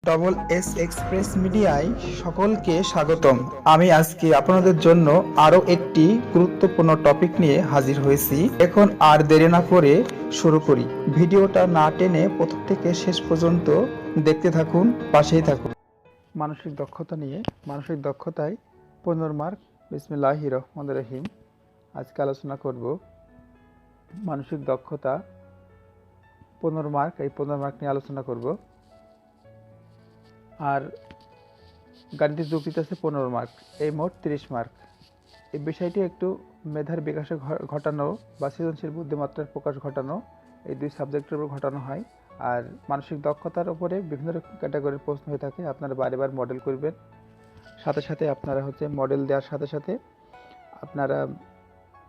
Double S express মিডিয়ায় সকলকে স্বাগতম। আমি আজকে আপনাদের জন্য আরও একটি গুরুত্বপূর্ণ টপিক নিয়ে হাজির হয়েছি। এখন আর দেরি না করে শুরু করি। ভিডিওটা না টেনে প্রথম থেকে শেষ পর্যন্ত দেখতে থাকুন, পাশেই থাকুন। মানসিক দক্ষতা নিয়ে, মানসিক দক্ষতায় 15 মার্ক। বিসমিল্লাহির রহমানির রহিম। আজকে আলোচনা করব মানসিক দক্ষতা 15 মার্ক। এই 15 মার্ক নিয়ে আলোচনা করব। আর গাণিতিক যুক্তিতে আছে 15 মার্ক, এই মোট 30 মার্ক। এই বিষয়টি একটু মেধার বিকাশে ঘটানো বা সৃজনশীল বুদ্ধিমত্তার প্রকাশ ঘটানো, এই দুই সাবজেক্টের উপর ঘটানো হয়। আর মানসিক দক্ষতার উপরে বিভিন্ন ক্যাটাগরির প্রশ্ন হয়ে থাকে। আপনারা বারবার মডেল করবেন, সাথে সাথে আপনারা মডেল দেওয়ার সাথে সাথে আপনারা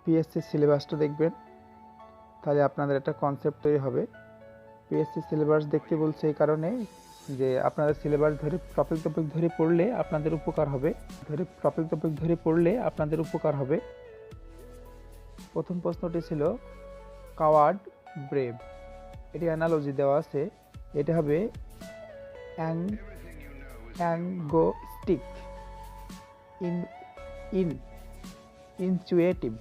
পিএসসি সিলেবাসটা দেখবেন, তাহলে আপনাদের একটা কনসেপ্ট তৈরি হবে। পিএসসি সিলেবাস দেখতে বলছে এই কারণে যে আপনাদের সিলেবাস টপিক ধরে পড়লে আপনাদের উপকার হবে। প্রথম প্রশ্নটি ছিল কাওয়ার্ড ব্রেভ। এটি অ্যানালজি দেওয়া আছে। এটা হবে agnostic, intuitive,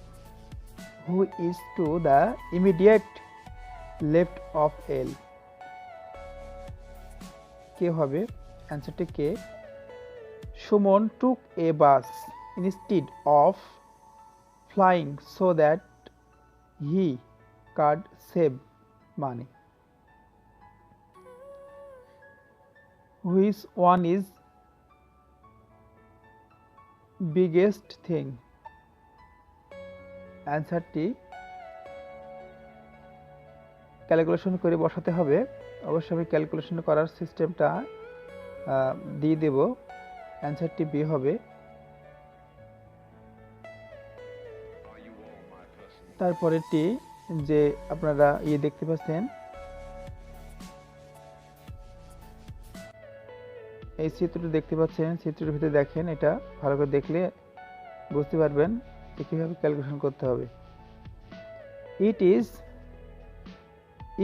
who is to the immediate left of L. কে হবে? অ্যান্সারটি K. Suman took a bus instead of flying so that he could save money. Which one is biggest thing? অ্যান্সারটি calculation করে বসাতে হবে। অবশ্যই আমি ক্যালকুলেশন করার সিস্টেমটা দিয়ে দেব। অ্যান্সারটি বি হবে। তারপরেরটি যে আপনারা দেখতে পাচ্ছেন, এই চিত্রটি দেখতে পাচ্ছেন, চিত্রের ভিতরে দেখেন, এটা ভালো করে দেখলে বুঝতে পারবেন যে কীভাবে ক্যালকুলেশন করতে হবে।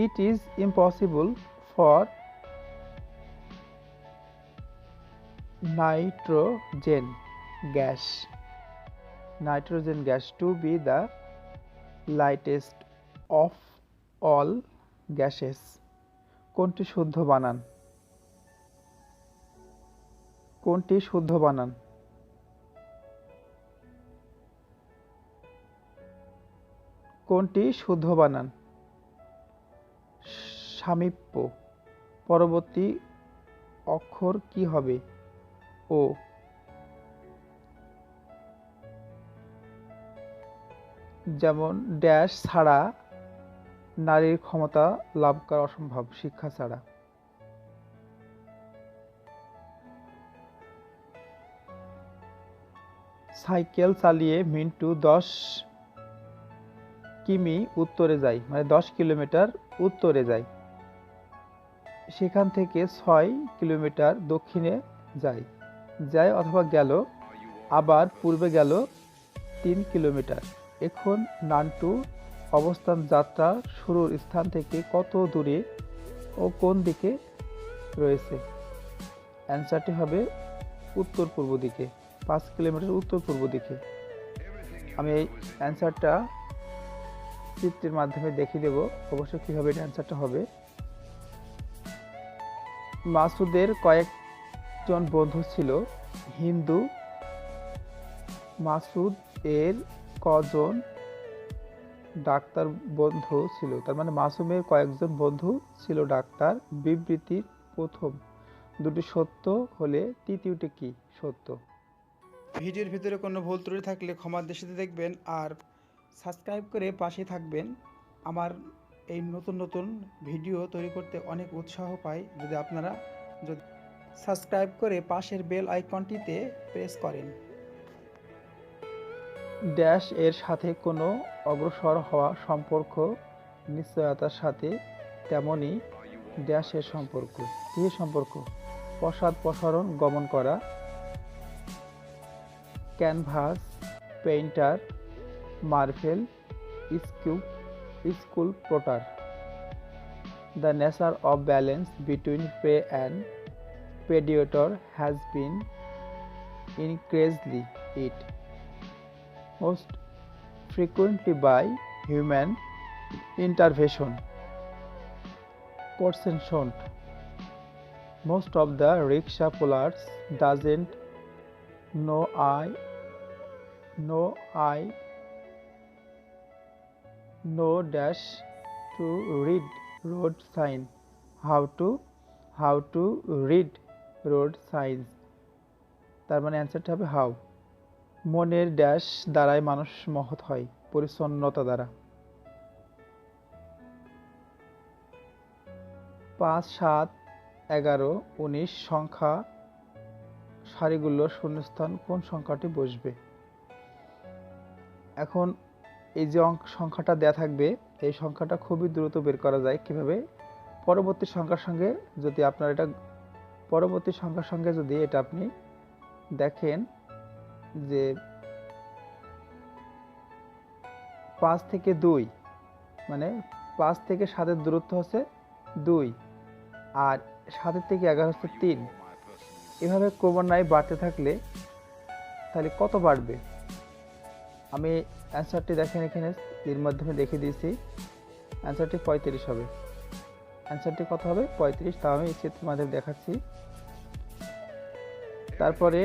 It is impossible for nitrogen gas to be the lightest of all gases. কোনটি শুদ্ধ বানান? সামীপ্য। পরবর্তী অক্ষর কি হবে? ও। যেমন ড্যাশ ছাড়া নারীর ক্ষমতা লাভ করা অসম্ভব, শিক্ষা ছাড়া। সাইকেল চালিয়ে মিন্টু 10 কিমি উত্তরে যায়, মানে 10 কিলোমিটার উত্তরে যায়। সেখান থেকে 6 কিলোমিটার দক্ষিণে যায় অথবা গেল, আবার পূর্বে গেল 3 কিলোমিটার। এখন নান্টু অবস্থান যাত্রা শুরুর স্থান থেকে কত দূরে ও কোন দিকে রয়েছে? অ্যান্সারটি হবে উত্তর পূর্ব দিকে, 5 কিলোমিটার উত্তর পূর্ব দিকে। আমি এই অ্যান্সারটা চিত্রের মাধ্যমে দেখিয়ে দেব অবশ্যই কীভাবে এটা অ্যান্সারটা হবে। মাসুদের কয়েকজন বন্ধু ছিল? হিন্দু। মাসুদ এর কজন ডাক্তার বন্ধু ছিল? তার মানে মাসুমের কয়েকজন বন্ধু ছিল ডাক্তার। বিবৃতির প্রথম দুটি সত্য হলে তৃতীয়টি কি সত্য? ভিডিওর ভিতরে কোনো ভুল ত্রুটি থাকলে ক্ষমার দৃষ্টিতে দেখবেন, আর সাবস্ক্রাইব করে পাশে থাকবেন। আমার এই নতুন ভিডিও তৈরি করতে অনেক উৎসাহ পাই যদি আপনারা সাবস্ক্রাইব করে পাশের বেল আইকনটিতে প্রেস করেন। ড্যাশ এর সাথে কোনো অগ্রসর হওয়া সম্পর্ক নিশ্চয়তার সাথে, তেমনি ড্যাশ এর সম্পর্ক। কি সম্পর্ক? প্রসারণ গমন করা। Canvas, painter, marble, sculptor. The nature of balance between prey and predator has been increasingly eaten most frequently by human intervention. Portion. Most of the rickshaw pullers doesn't know no dash to read road sign. How to read road signs. তার মানে অ্যান্সারটা হবে how. মনের dash দ্বারাই মানুষ মহৎ হয়, পরিচ্ছন্নতা দ্বারা। 5, 7, 11, 19 সংখ্যা সারিগুলোর শূন্যস্থান কোন সংখ্যাটি বসবে? এখন এই যে সংখ্যাটা দেয়া থাকবে, এই সংখ্যাটা খুবই দ্রুত বের করা যায় কিভাবে? পরবর্তী সংখ্যার সঙ্গে যদি এটা আপনি দেখেন যে 5 থেকে 2 মানে 5 থেকে 7 দূরত্ব হচ্ছে 2 আর 7 থেকে 11 হচ্ছে 3। এভাবে ক্রমান্বয়ে বাড়তে থাকলে তাহলে কত বাড়বে? আমি অ্যান্সারটি দেখেন এখানে এর মাধ্যমে দেখিয়ে দিয়েছি। অ্যান্সারটি 35 হবে। অ্যান্সারটি কত হবে? 35। তা আমি এই চিত্রের মাধ্যমে দেখাচ্ছি। তারপরে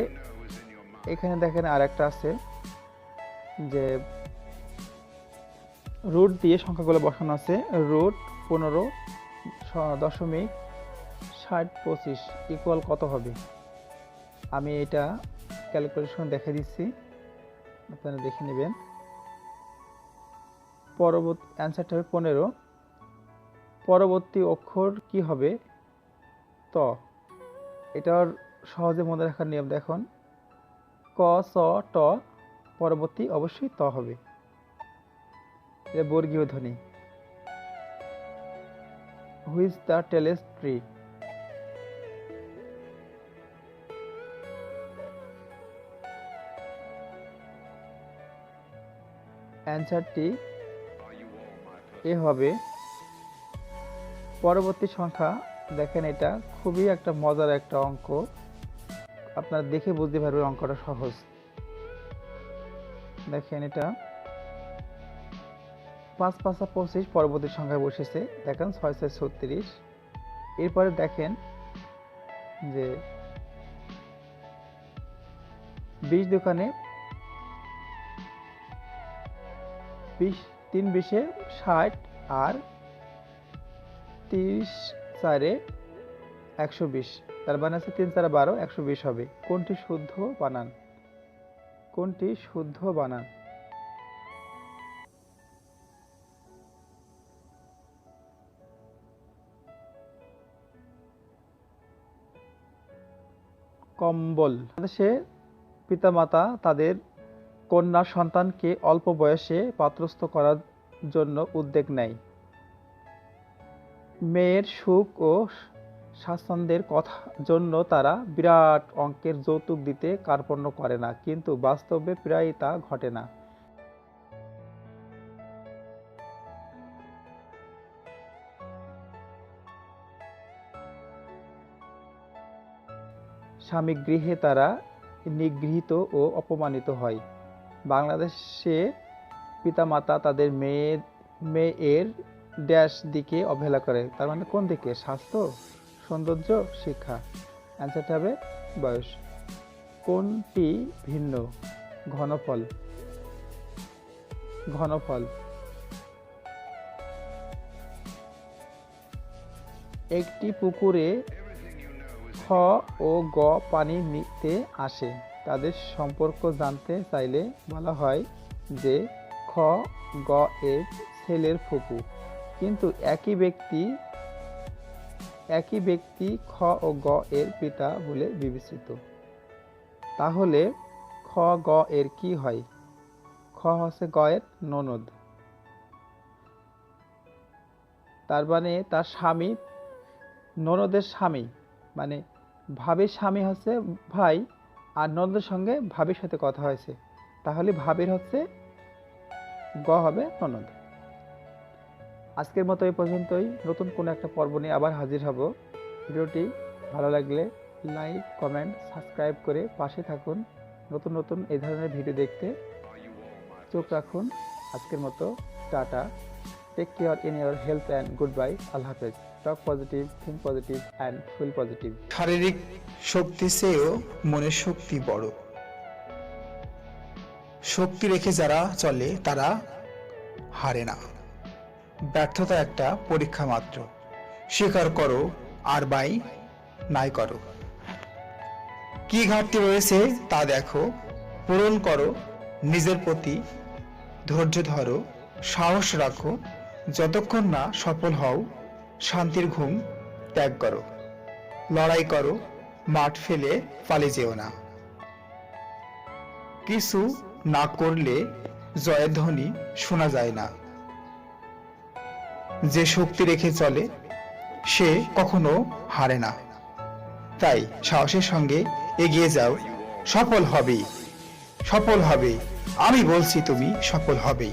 এখানে দেখেন আরেকটা আছে যে রুট দিয়ে সংখ্যাগুলো বসানো আছে। রুট 15.725 ইকুয়াল কত হবে? আমি এটা ক্যালকুলেশন দেখে দিচ্ছি, আপনারা দেখে নেবেন। পরবর্তী অ্যান্সারটা হবে 15। পরবর্তী অক্ষর কি হবে? ত। এটার সহজে মনে রাখার নিয়ম দেখুন, ক চ ট, পরবর্তী অবশ্যই ত হবে। এটা বর্গীয় ধ্বনি। Which the tallest tree? অ্যান্সারটি এ হবে। পরবর্তী সংখ্যা দেখেন, এটা খুবই একটা মজার একটা অঙ্ক, আপনারা দেখে বুঝতে পারবেন অঙ্কটা সহজ। দেখেন এটা 5 5 25 পরবর্তী সংখ্যায় বসেছে। দেখেন 6 6 36। এরপরে দেখেন যে 20 দোকানে 3 20 60 আর 30 4 120। তার মানে আছে 3 4 12 120 হবে। কোনটি শুদ্ধ বানান? কোনটি শুদ্ধ বানান? কম্বল। বাংলাদেশে পিতামাতা তাদের কন্যা সন্তানকে অল্প বয়সে পাত্রস্থ করার জন্য উদ্যোগ নেয়। মেয়ের সুখ ও স্বাচ্ছন্দ্যের জন্য তারা বিরাট অঙ্কের যৌতুক দিতে কার্পণ্য করে না, কিন্তু বাস্তবে প্রায় তা ঘটে না। স্বামী গৃহে তারা নিগৃহীত ও অপমানিত হয়। বাংলাদেশে পিতামাতা তাদের মেয়ের ড্যাশ দিকে অবহেলা করে। তার মানে কোন দিকে? স্বাস্থ্য, সৌন্দর্য, শিক্ষা। অ্যান্সারটা হবে বয়স। কোনটি ভিন্ন? ঘনফল। ঘনফল। একটি পুকুরে খ ও গ পানি নিতে আসে। তাদের সম্পর্ক জানতে চাইলে বলা হয় যে খ গ এর ছেলের ফুপু, কিন্তু একই ব্যক্তি খ ও গ এর পিতা বলে বিবেচিত। তাহলে খ গ এর কি হয়? খ হচ্ছে গ এর ননদ। তার মানে তার স্বামী, ননদের স্বামী মানে ভাবির স্বামী হচ্ছে ভাই, আর ননদের সঙ্গে ভাবির সাথে কথা হয়েছে, তাহলে ভাবির হচ্ছে গ হবে ননদ। আজকের মতো এই পর্যন্তই। নতুন কোনো একটা পর্ব নিয়ে আবার হাজির হব। ভিডিওটি ভালো লাগলে লাইক, কমেন্ট, সাবস্ক্রাইব করে পাশে থাকুন। নতুন নতুন এই ধরনের ভিডিও দেখতে চোখ রাখুন। আজকের মতো tata. Take care in your health and goodbye. আল্লাহ হাফেজ। Talk positive, think positive and feel positive. শারীরিক শক্তি চেয়েও মনের শক্তি বড়। শক্তি রেখে যারা চলে তারা হারে না। ব্যর্থতা একটা পরীক্ষা মাত্র। স্বীকার করো আর নাই করো। কি ঘাটতি রয়েছে তা দেখো, পূরণ করো। নিজের প্রতি ধৈর্য ধরো, সাহস রাখো। যতক্ষণ না সফল হও, শান্তির ঘুম ত্যাগ করো। লড়াই করো, মাঠ ফেলে পালিয়ে যেও না। কিছু না করলে জয়ের ধ্বনি শোনা যায় না। যে শক্তি রেখে চলে সে কখনো হারে না। তাই সাহসের সঙ্গে এগিয়ে যাও। সফল হবে, সফল হবে। আমি বলছি তুমি সফল হবেই।